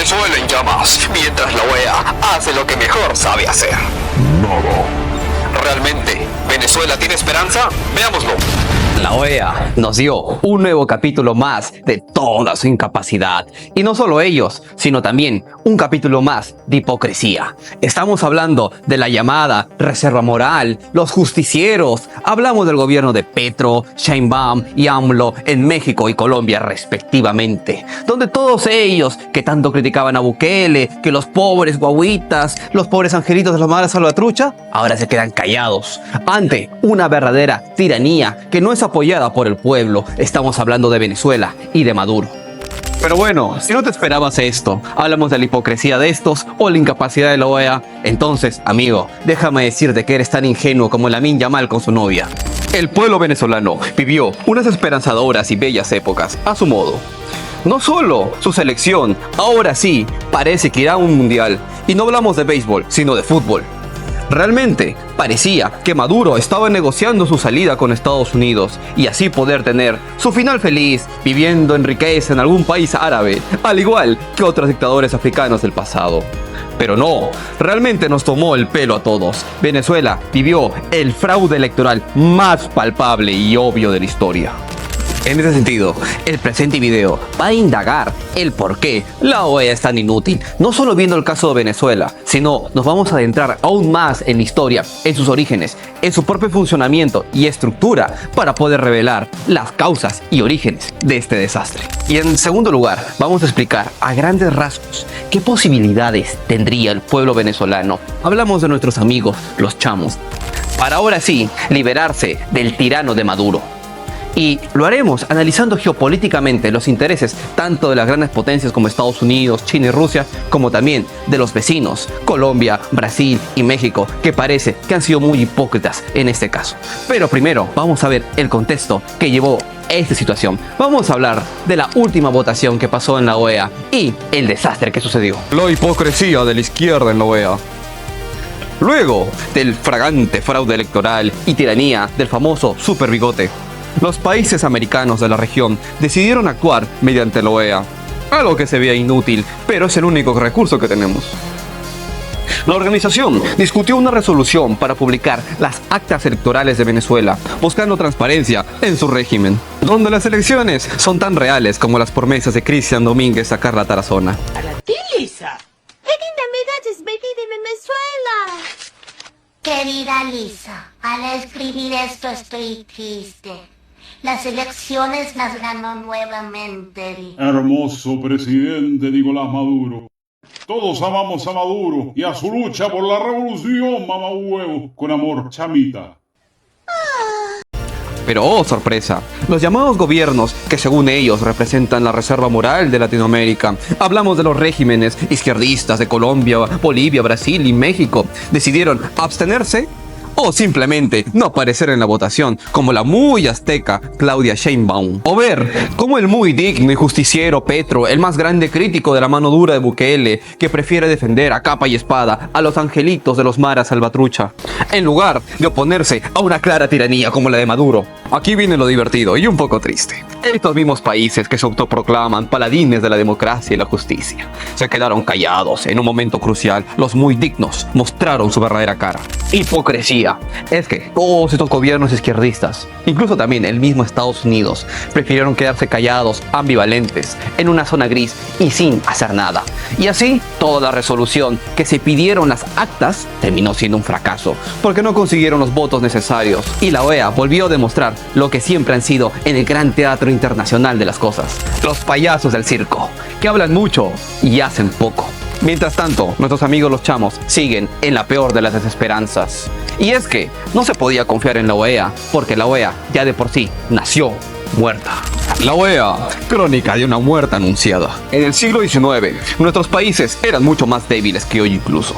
Venezuela en llamas, mientras la OEA hace lo que mejor sabe hacer. Nada. ¿Realmente Venezuela tiene esperanza? Veámoslo. La OEA nos dio un nuevo capítulo más de toda su incapacidad. Y no solo ellos, sino también un capítulo más de hipocresía. Estamos hablando de la llamada reserva moral, los justicieros. Hablamos del gobierno de Petro, Sheinbaum y AMLO en México y Colombia respectivamente. Donde todos ellos que tanto criticaban a Bukele, que los pobres guaguitas, los pobres angelitos de la mala salvatrucha, ahora se quedan callados ante una verdadera tiranía que no es apoyada por el pueblo. Estamos hablando de Venezuela y de Maduro. Pero bueno, si no te esperabas esto, hablamos de la hipocresía de estos o la incapacidad de la OEA, entonces, amigo, déjame decirte que eres tan ingenuo como Lamine Yamal con su novia. El pueblo venezolano vivió unas esperanzadoras y bellas épocas a su modo. No solo su selección, ahora sí, parece que irá a un mundial. Y no hablamos de béisbol, sino de fútbol. Realmente parecía que Maduro estaba negociando su salida con Estados Unidos y así poder tener su final feliz viviendo en riqueza en algún país árabe, al igual que otros dictadores africanos del pasado. Pero no, realmente nos tomó el pelo a todos. Venezuela vivió el fraude electoral más palpable y obvio de la historia. En ese sentido, el presente video va a indagar el por qué la OEA es tan inútil, no solo viendo el caso de Venezuela, sino nos vamos a adentrar aún más en la historia, en sus orígenes, en su propio funcionamiento y estructura para poder revelar las causas y orígenes de este desastre. Y en segundo lugar, vamos a explicar a grandes rasgos qué posibilidades tendría el pueblo venezolano. Hablamos de nuestros amigos, los chamos, para ahora sí liberarse del tirano de Maduro. Y lo haremos analizando geopolíticamente los intereses tanto de las grandes potencias como Estados Unidos, China y Rusia, como también de los vecinos, Colombia, Brasil y México, que parece que han sido muy hipócritas en este caso. Pero primero vamos a ver el contexto que llevó a esta situación. Vamos a hablar de la última votación que pasó en la OEA y el desastre que sucedió. La hipocresía de la izquierda en la OEA. Luego del fragante fraude electoral y tiranía del famoso super bigote, los países americanos de la región decidieron actuar mediante la OEA, algo que se veía inútil, pero es el único recurso que tenemos. La organización discutió una resolución para publicar las actas electorales de Venezuela, buscando transparencia en su régimen, donde las elecciones son tan reales como las promesas de Cristian Domínguez a Carla Tarazona. A la tía Lisa. Querida Lisa, al escribir esto estoy triste. Las elecciones las ganó nuevamente. Hermoso presidente Nicolás Maduro. Todos amamos a Maduro y a su lucha por la revolución, mamá huevo. Con amor, chamita. Pero oh sorpresa, los llamados gobiernos que según ellos representan la reserva moral de Latinoamérica, hablamos de los regímenes izquierdistas de Colombia, Bolivia, Brasil y México, decidieron abstenerse o simplemente no aparecer en la votación, como la muy azteca Claudia Sheinbaum. O ver como el muy digno y justiciero Petro, el más grande crítico de la mano dura de Bukele, que prefiere defender a capa y espada a los angelitos de los maras salvatrucha, en lugar de oponerse a una clara tiranía como la de Maduro. Aquí viene lo divertido y un poco triste. Estos mismos países que se autoproclaman paladines de la democracia y la justicia se quedaron callados en un momento crucial. Los muy dignos mostraron su verdadera cara. Hipocresía. Es que todos estos gobiernos izquierdistas, incluso también el mismo Estados Unidos, prefirieron quedarse callados, ambivalentes, en una zona gris y sin hacer nada. Y así, toda la resolución que se pidieron las actas terminó siendo un fracaso, porque no consiguieron los votos necesarios. Y la OEA volvió a demostrar lo que siempre han sido en el gran teatro internacional de las cosas: los payasos del circo, que hablan mucho y hacen poco. Mientras tanto, nuestros amigos los chamos siguen en la peor de las desesperanzas. Y es que no se podía confiar en la OEA, porque la OEA ya de por sí nació muerta. La OEA, crónica de una muerte anunciada. En el siglo XIX, nuestros países eran mucho más débiles que hoy incluso.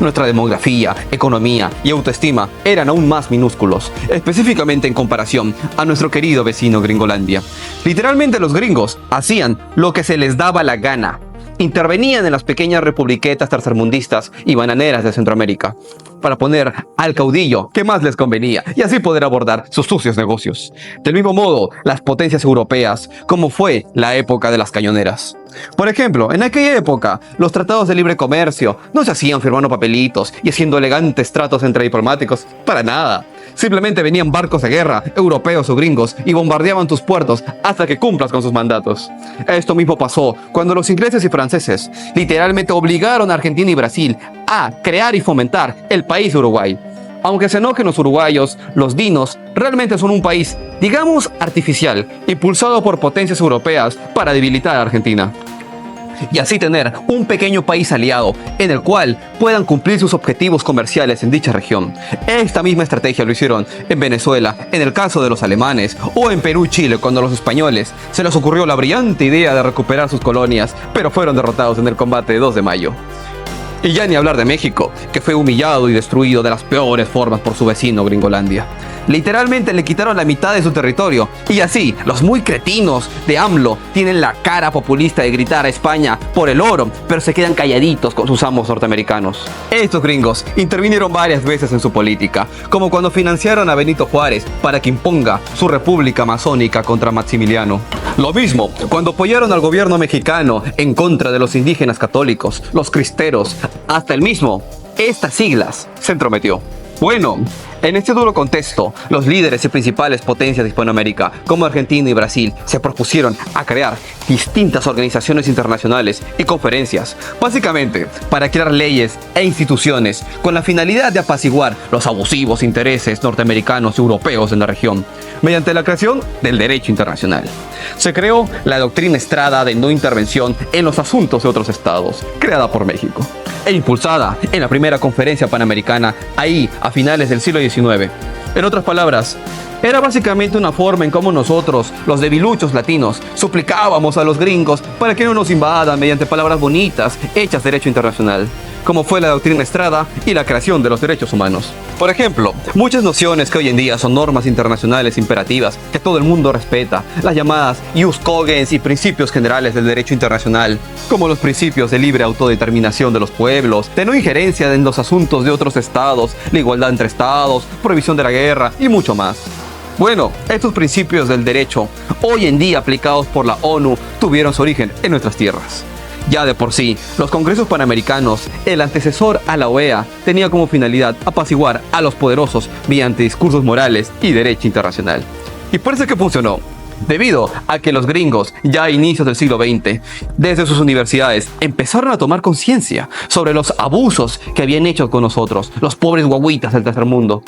Nuestra demografía, economía y autoestima eran aún más minúsculos, específicamente en comparación a nuestro querido vecino Gringolandia. Literalmente los gringos hacían lo que se les daba la gana. intervenían en las pequeñas republiquetas tercermundistas y bananeras de Centroamérica para poner al caudillo que más les convenía y así poder abordar sus sucios negocios. Del mismo modo, las potencias europeas, como fue la época de las cañoneras. Por ejemplo, en aquella época, los tratados de libre comercio no se hacían firmando papelitos y haciendo elegantes tratos entre diplomáticos, para nada. Simplemente venían barcos de guerra, europeos o gringos, y bombardeaban tus puertos hasta que cumplas con sus mandatos. Esto mismo pasó cuando los ingleses y franceses literalmente obligaron a Argentina y Brasil a crear y fomentar el país Uruguay. Aunque se enojen los uruguayos, los dinos realmente son un país, digamos, artificial, impulsado por potencias europeas para debilitar a Argentina. Y así tener un pequeño país aliado en el cual puedan cumplir sus objetivos comerciales en dicha región. Esta misma estrategia lo hicieron en Venezuela, en el caso de los alemanes, o en Perú y Chile cuando a los españoles se les ocurrió la brillante idea de recuperar sus colonias, pero fueron derrotados en el combate de 2 de mayo. Y ya ni hablar de México, que fue humillado y destruido de las peores formas por su vecino Gringolandia. Literalmente le quitaron la mitad de su territorio. Y así, los muy cretinos de AMLO tienen la cara populista de gritar a España por el oro, pero se quedan calladitos con sus amos norteamericanos. Estos gringos intervinieron varias veces en su política, como cuando financiaron a Benito Juárez para que imponga su república masónica contra Maximiliano. Lo mismo cuando apoyaron al gobierno mexicano en contra de los indígenas católicos, los cristeros, hasta el mismo, estas siglas, se entrometió. Bueno, en este duro contexto, los líderes y principales potencias de Hispanoamérica, como Argentina y Brasil, se propusieron a crear distintas organizaciones internacionales y conferencias, básicamente para crear leyes e instituciones con la finalidad de apaciguar los abusivos intereses norteamericanos y europeos en la región, mediante la creación del derecho internacional. Se creó la doctrina Estrada de no intervención en los asuntos de otros estados, creada por México, e impulsada en la primera conferencia panamericana ahí a finales del siglo XIX. En otras palabras, era básicamente una forma en cómo nosotros, los debiluchos latinos, suplicábamos a los gringos para que no nos invadan mediante palabras bonitas hechas derecho internacional, como fue la doctrina Estrada y la creación de los derechos humanos. Por ejemplo, muchas nociones que hoy en día son normas internacionales imperativas que todo el mundo respeta, las llamadas jus cogens y principios generales del derecho internacional, como los principios de libre autodeterminación de los pueblos, de no injerencia en los asuntos de otros estados, la igualdad entre estados, prohibición de la guerra y mucho más. Bueno, estos principios del derecho, hoy en día aplicados por la ONU, tuvieron su origen en nuestras tierras. Ya de por sí, los congresos panamericanos, el antecesor a la OEA, tenía como finalidad apaciguar a los poderosos mediante discursos morales y derecho internacional. Y parece que funcionó, debido a que los gringos, ya a inicios del siglo XX, desde sus universidades, empezaron a tomar conciencia sobre los abusos que habían hecho con nosotros, los pobres guaguitas del tercer mundo.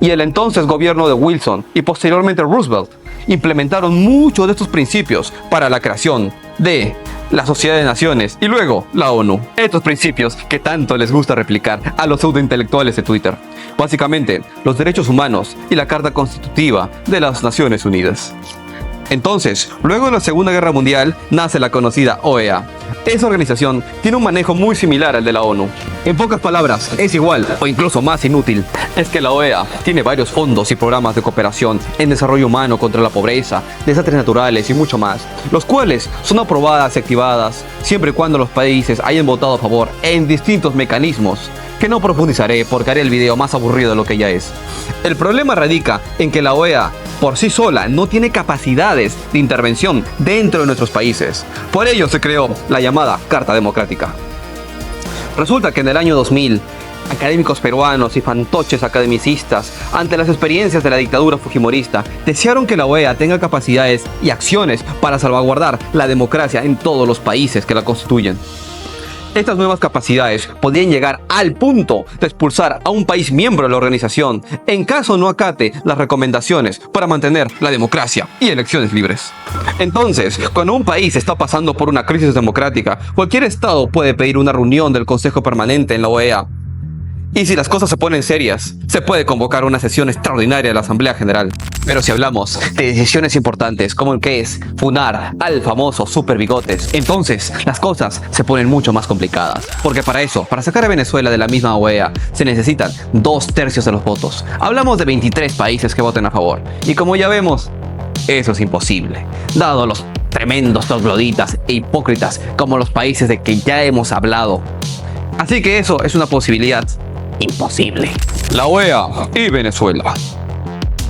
Y el entonces gobierno de Wilson y posteriormente Roosevelt implementaron muchos de estos principios para la creación de la Sociedad de Naciones y luego la ONU. Estos principios que tanto les gusta replicar a los pseudointelectuales de Twitter. Básicamente, los derechos humanos y la Carta Constitutiva de las Naciones Unidas. Entonces, luego de la Segunda Guerra Mundial, nace la conocida OEA. Esa organización tiene un manejo muy similar al de la ONU. En pocas palabras, es igual o incluso más inútil. Es que la OEA tiene varios fondos y programas de cooperación en desarrollo humano contra la pobreza, desastres naturales y mucho más, los cuales son aprobadas y activadas siempre y cuando los países hayan votado a favor en distintos mecanismos, que no profundizaré porque haré el video más aburrido de lo que ya es. El problema radica en que la OEA por sí sola no tiene capacidades de intervención dentro de nuestros países. Por ello se creó la llamada Carta Democrática. Resulta que en el año 2000, académicos peruanos y fantoches academicistas, ante las experiencias de la dictadura fujimorista, desearon que la OEA tenga capacidades y acciones para salvaguardar la democracia en todos los países que la constituyen. Estas nuevas capacidades podrían llegar al punto de expulsar a un país miembro de la organización en caso no acate las recomendaciones para mantener la democracia y elecciones libres. Entonces, cuando un país está pasando por una crisis democrática, cualquier estado puede pedir una reunión del Consejo Permanente en la OEA. Y si las cosas se ponen serias, se puede convocar una sesión extraordinaria de la Asamblea General. Pero si hablamos de decisiones importantes como el que es funar al famoso Super Bigotes, entonces las cosas se ponen mucho más complicadas. Porque para eso, para sacar a Venezuela de la misma OEA, se necesitan 2/3 de los votos. Hablamos de 23 países que voten a favor. Y como ya vemos, eso es imposible, dado los tremendos trogloditas e hipócritas como los países de que ya hemos hablado. Así que eso es una posibilidad imposible. La OEA y Venezuela.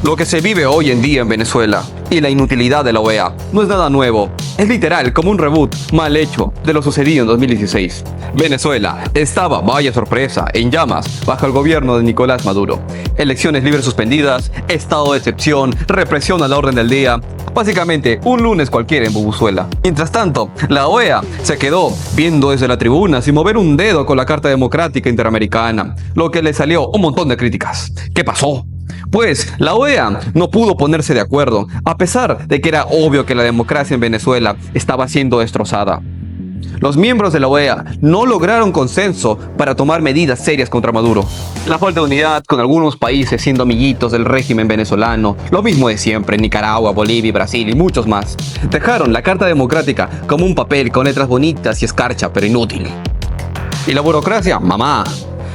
Lo que se vive hoy en día en Venezuela y la inutilidad de la OEA no es nada nuevo. Es literal como un reboot mal hecho de lo sucedido en 2016. Venezuela estaba, vaya sorpresa, en llamas bajo el gobierno de Nicolás Maduro. Elecciones libres suspendidas, estado de excepción, represión a la orden del día. Básicamente, un lunes cualquiera en Venezuela. Mientras tanto, la OEA se quedó viendo desde la tribuna sin mover un dedo con la Carta Democrática Interamericana, lo que le salió un montón de críticas. ¿Qué pasó? Pues la OEA no pudo ponerse de acuerdo, a pesar de que era obvio que la democracia en Venezuela estaba siendo destrozada. Los miembros de la OEA no lograron consenso para tomar medidas serias contra Maduro. La falta de unidad con algunos países siendo amiguitos del régimen venezolano, lo mismo de siempre, Nicaragua, Bolivia, Brasil y muchos más, dejaron la Carta Democrática como un papel con letras bonitas y escarcha, pero inútil. Y la burocracia, mamá.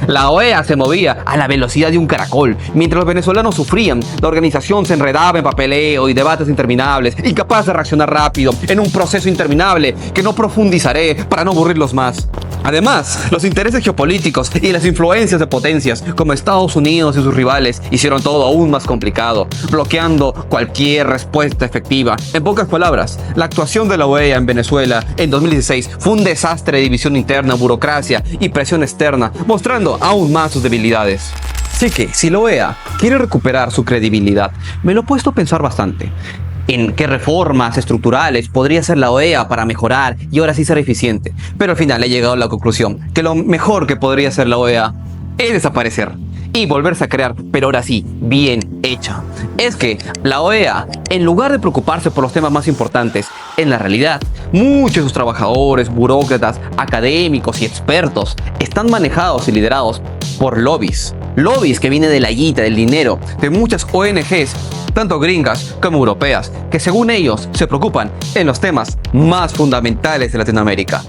La OEA se movía a la velocidad de un caracol. Mientras los venezolanos sufrían, la organización se enredaba en papeleo y debates interminables, incapaz de reaccionar rápido en un proceso interminable que no profundizaré para no aburrirlos más. Además, los intereses geopolíticos y las influencias de potencias como Estados Unidos y sus rivales hicieron todo aún más complicado, bloqueando cualquier respuesta efectiva. En pocas palabras, la actuación de la OEA en Venezuela en 2016 fue un desastre de división interna, burocracia y presión externa, mostrando aún más sus debilidades. Así que, si la OEA quiere recuperar su credibilidad, me lo he puesto a pensar bastante en qué reformas estructurales podría hacer la OEA para mejorar y ahora sí ser eficiente. Pero al final he llegado a la conclusión que lo mejor que podría hacer la OEA es desaparecer y volverse a crear, pero ahora sí, bien hecha. Es que la OEA, en lugar de preocuparse por los temas más importantes, en la realidad, muchos de sus trabajadores, burócratas, académicos y expertos están manejados y liderados por lobbies. Lobbies que vienen de la guita, del dinero, de muchas ONGs, tanto gringas como europeas, que según ellos se preocupan en los temas más fundamentales de Latinoamérica.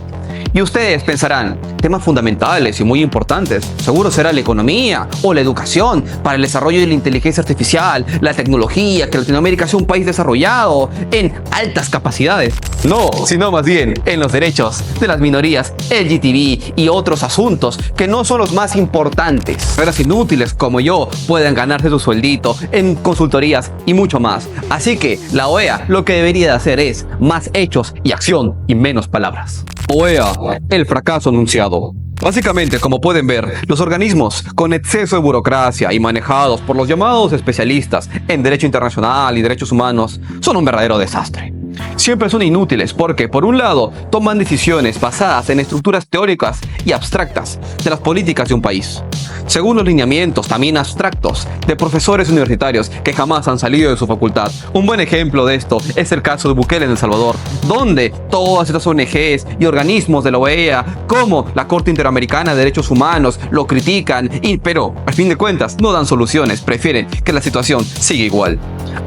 Y ustedes pensarán, temas fundamentales y muy importantes, seguro será la economía o la educación para el desarrollo de la inteligencia artificial, la tecnología, que Latinoamérica sea un país desarrollado en altas capacidades. No, sino más bien en los derechos de las minorías LGTB y otros asuntos que no son los más importantes. Personas inútiles como yo puedan ganarse su sueldito en consultorías y mucho más. Así que la OEA lo que debería de hacer es más hechos y acción y menos palabras. OEA, el fracaso anunciado. Básicamente, como pueden ver, los organismos con exceso de burocracia y manejados por los llamados especialistas en derecho internacional y derechos humanos son un verdadero desastre. Siempre son inútiles porque, por un lado, toman decisiones basadas en estructuras teóricas y abstractas de las políticas de un país, según los lineamientos también abstractos de profesores universitarios que jamás han salido de su facultad. Un buen ejemplo de esto es el caso de Bukele en El Salvador, donde todas estas ONGs y organismos de la OEA, como la Corte Interamericana de Derechos Humanos, lo critican, pero al fin de cuentas no dan soluciones, prefieren que la situación siga igual.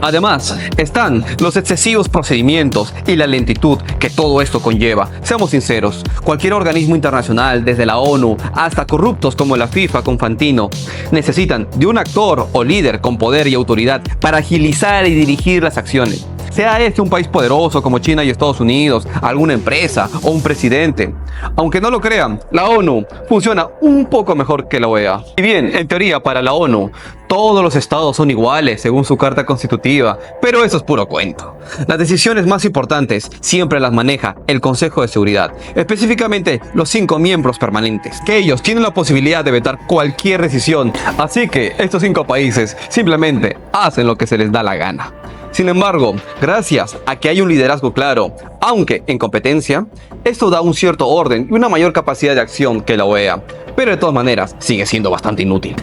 Además, están los excesivos procedimientos y la lentitud que todo esto conlleva. Seamos sinceros, cualquier organismo internacional, desde la ONU hasta corruptos como la FIFA con Fantino, necesitan de un actor o líder con poder y autoridad para agilizar y dirigir las acciones. Sea este un país poderoso como China y Estados Unidos, alguna empresa o un presidente. Aunque no lo crean, la ONU funciona un poco mejor que la OEA. Y bien, en teoría para la ONU, todos los estados son iguales según su carta constitutiva, pero eso es puro cuento. Las decisiones más importantes siempre las maneja el Consejo de Seguridad, específicamente los 5 miembros permanentes, que ellos tienen la posibilidad de vetar cualquier decisión, así que estos 5 países simplemente hacen lo que se les da la gana. Sin embargo, gracias a que hay un liderazgo claro, aunque en competencia, esto da un cierto orden y una mayor capacidad de acción que la OEA, pero de todas maneras sigue siendo bastante inútil.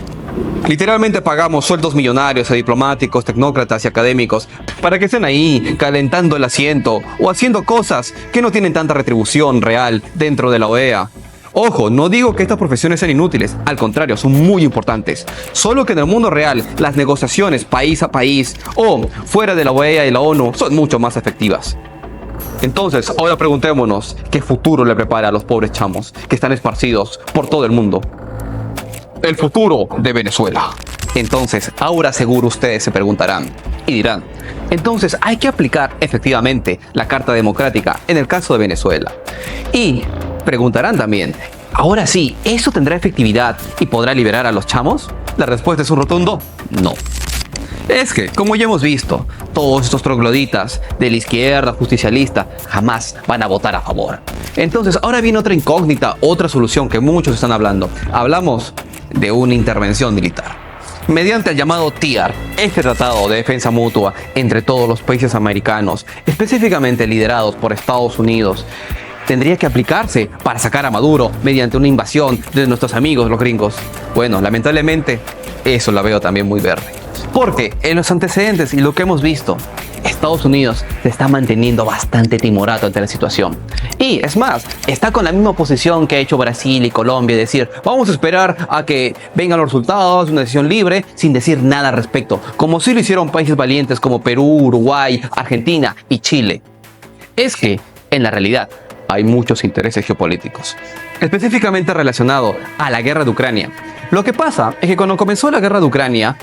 Literalmente pagamos sueldos millonarios a diplomáticos, tecnócratas y académicos para que estén ahí calentando el asiento o haciendo cosas que no tienen tanta retribución real dentro de la OEA. Ojo, no digo que estas profesiones sean inútiles, al contrario, son muy importantes. Solo que en el mundo real, las negociaciones país a país o fuera de la OEA y la ONU son mucho más efectivas. Entonces, ahora preguntémonos, ¿qué futuro le prepara a los pobres chamos que están esparcidos por todo el mundo? El futuro de Venezuela. Entonces, ahora seguro ustedes se preguntarán y dirán, entonces hay que aplicar efectivamente la Carta Democrática en el caso de Venezuela. Y preguntarán también, ahora sí, ¿eso tendrá efectividad y podrá liberar a los chamos? La respuesta es un rotundo no. Es que, como ya hemos visto, todos estos trogloditas de la izquierda justicialista jamás van a votar a favor. Entonces, ahora viene otra incógnita, otra solución que muchos están hablando. Hablamos de una intervención militar. Mediante el llamado TIAR, este tratado de defensa mutua entre todos los países americanos, específicamente liderados por Estados Unidos, tendría que aplicarse para sacar a Maduro mediante una invasión de nuestros amigos los gringos. Bueno, lamentablemente, eso la veo también muy verde. Porque en los antecedentes y lo que hemos visto, Estados Unidos se está manteniendo bastante timorato ante la situación. Y es más, está con la misma posición que ha hecho Brasil y Colombia, es decir, vamos a esperar a que vengan los resultados, una decisión libre, sin decir nada al respecto, como sí lo hicieron países valientes como Perú, Uruguay, Argentina y Chile. Es que, en la realidad, hay muchos intereses geopolíticos, específicamente relacionado a la guerra de Ucrania. Lo que pasa es que cuando comenzó la guerra de Ucrania,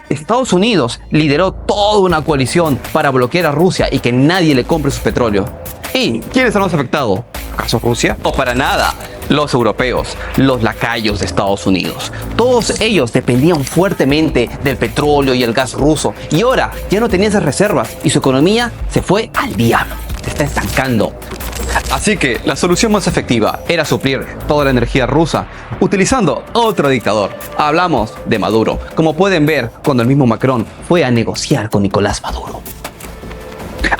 Estados Unidos lideró toda una coalición para bloquear a Rusia y que nadie le compre su petróleo. ¿Y quiénes son los afectados? ¿Acaso Rusia? O para nada, los europeos, los lacayos de Estados Unidos. Todos ellos dependían fuertemente del petróleo y el gas ruso y ahora ya no tenían esas reservas y su economía se fue al diablo, se está estancando. Así que la solución más efectiva era suplir toda la energía rusa utilizando otro dictador. Hablamos de Maduro. Como pueden ver, cuando el mismo Macron fue a negociar con Nicolás Maduro.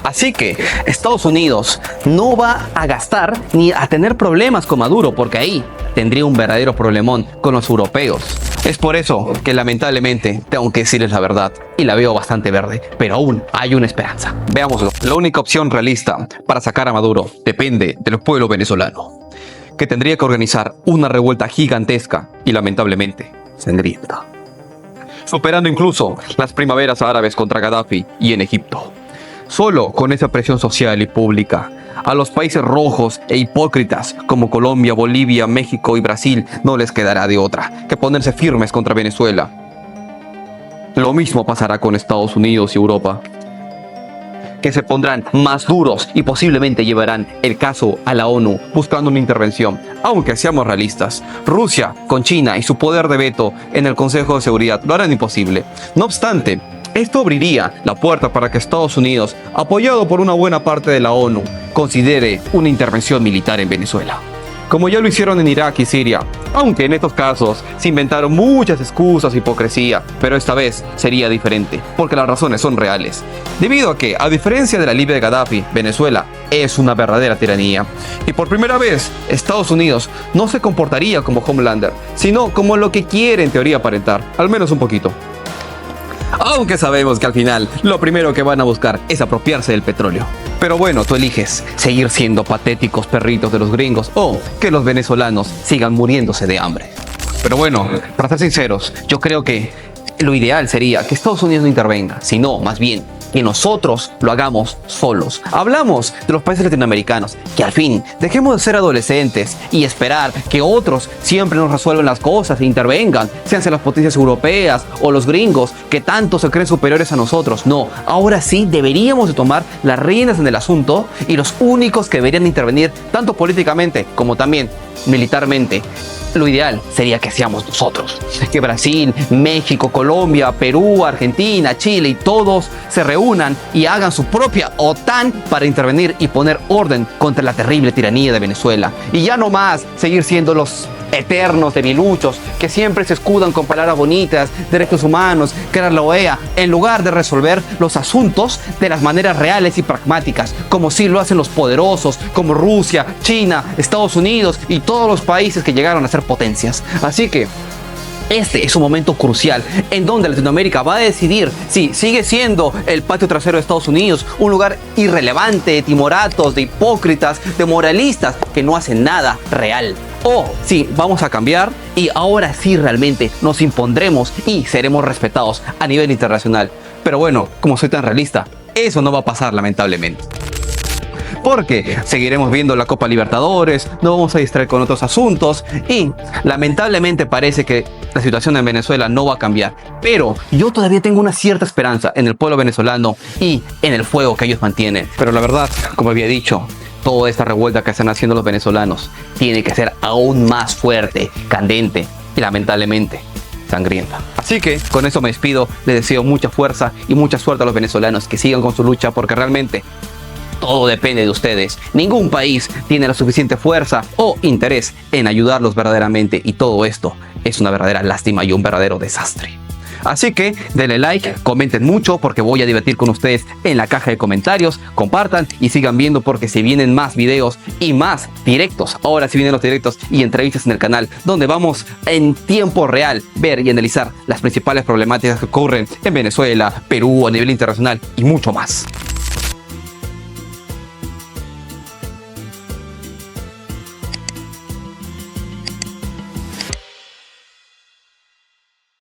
Así que Estados Unidos no va a gastar ni a tener problemas con Maduro, porque ahí tendría un verdadero problemón con los europeos. Es por eso que lamentablemente tengo que decirles la verdad y la veo bastante verde, pero aún hay una esperanza. Veámoslo. La única opción realista para sacar a Maduro depende del pueblo venezolano, que tendría que organizar una revuelta gigantesca y lamentablemente sangrienta, superando incluso las primaveras árabes contra Gaddafi y en Egipto. Solo con esa presión social y pública, a los países rojos e hipócritas como Colombia, Bolivia, México y Brasil no les quedará de otra que ponerse firmes contra Venezuela. Lo mismo pasará con Estados Unidos y Europa, que se pondrán más duros y posiblemente llevarán el caso a la ONU buscando una intervención. Aunque seamos realistas, Rusia con China y su poder de veto en el Consejo de Seguridad lo harán imposible. No obstante, esto abriría la puerta para que Estados Unidos, apoyado por una buena parte de la ONU, considere una intervención militar en Venezuela, como ya lo hicieron en Irak y Siria, aunque en estos casos se inventaron muchas excusas e hipocresía, pero esta vez sería diferente, porque las razones son reales. Debido a que, a diferencia de la Libia de Gaddafi, Venezuela es una verdadera tiranía, y por primera vez Estados Unidos no se comportaría como Homelander, sino como lo que quiere en teoría aparentar, al menos un poquito. Aunque sabemos que al final lo primero que van a buscar es apropiarse del petróleo. Pero bueno, tú eliges seguir siendo patéticos perritos de los gringos o que los venezolanos sigan muriéndose de hambre. Pero bueno, para ser sinceros, yo creo que lo ideal sería que Estados Unidos no intervenga, sino más bien que nosotros lo hagamos solos. Hablamos de los países latinoamericanos, que al fin dejemos de ser adolescentes y esperar que otros siempre nos resuelvan las cosas e intervengan, sean las potencias europeas o los gringos que tanto se creen superiores a nosotros. No, ahora sí deberíamos de tomar las riendas en el asunto y los únicos que deberían intervenir tanto políticamente como también militarmente, lo ideal sería que seamos nosotros, que Brasil, México, Colombia, Perú, Argentina, Chile y todos se reúnan y hagan su propia OTAN para intervenir y poner orden contra la terrible tiranía de Venezuela. Y ya no más seguir siendo los eternos debiluchos que siempre se escudan con palabras bonitas, derechos humanos, crear la OEA, en lugar de resolver los asuntos de las maneras reales y pragmáticas, como sí lo hacen los poderosos, como Rusia, China, Estados Unidos y todos los países que llegaron a ser potencias. Así que este es un momento crucial en donde Latinoamérica va a decidir si sigue siendo el patio trasero de Estados Unidos, un lugar irrelevante de timoratos, de hipócritas, de moralistas que no hacen nada real, o si vamos a cambiar y ahora sí realmente nos impondremos y seremos respetados a nivel internacional. Pero bueno, como soy tan realista, eso no va a pasar lamentablemente. Porque seguiremos viendo la Copa Libertadores, no vamos a distraer con otros asuntos y lamentablemente parece que la situación en Venezuela no va a cambiar. Pero yo todavía tengo una cierta esperanza en el pueblo venezolano y en el fuego que ellos mantienen. Pero la verdad, como había dicho, toda esta revuelta que están haciendo los venezolanos tiene que ser aún más fuerte, candente y lamentablemente sangrienta. Así que con eso me despido, les deseo mucha fuerza y mucha suerte a los venezolanos, que sigan con su lucha, porque realmente todo depende de ustedes. Ningún país tiene la suficiente fuerza o interés en ayudarlos verdaderamente, y todo esto es una verdadera lástima y un verdadero desastre. Así que denle like, comenten mucho porque voy a divertir con ustedes en la caja de comentarios. Compartan y sigan viendo porque se vienen más videos y más directos. Ahora sí vienen los directos y entrevistas en el canal, donde vamos en tiempo real ver y analizar las principales problemáticas que ocurren en Venezuela, Perú, a nivel internacional y mucho más.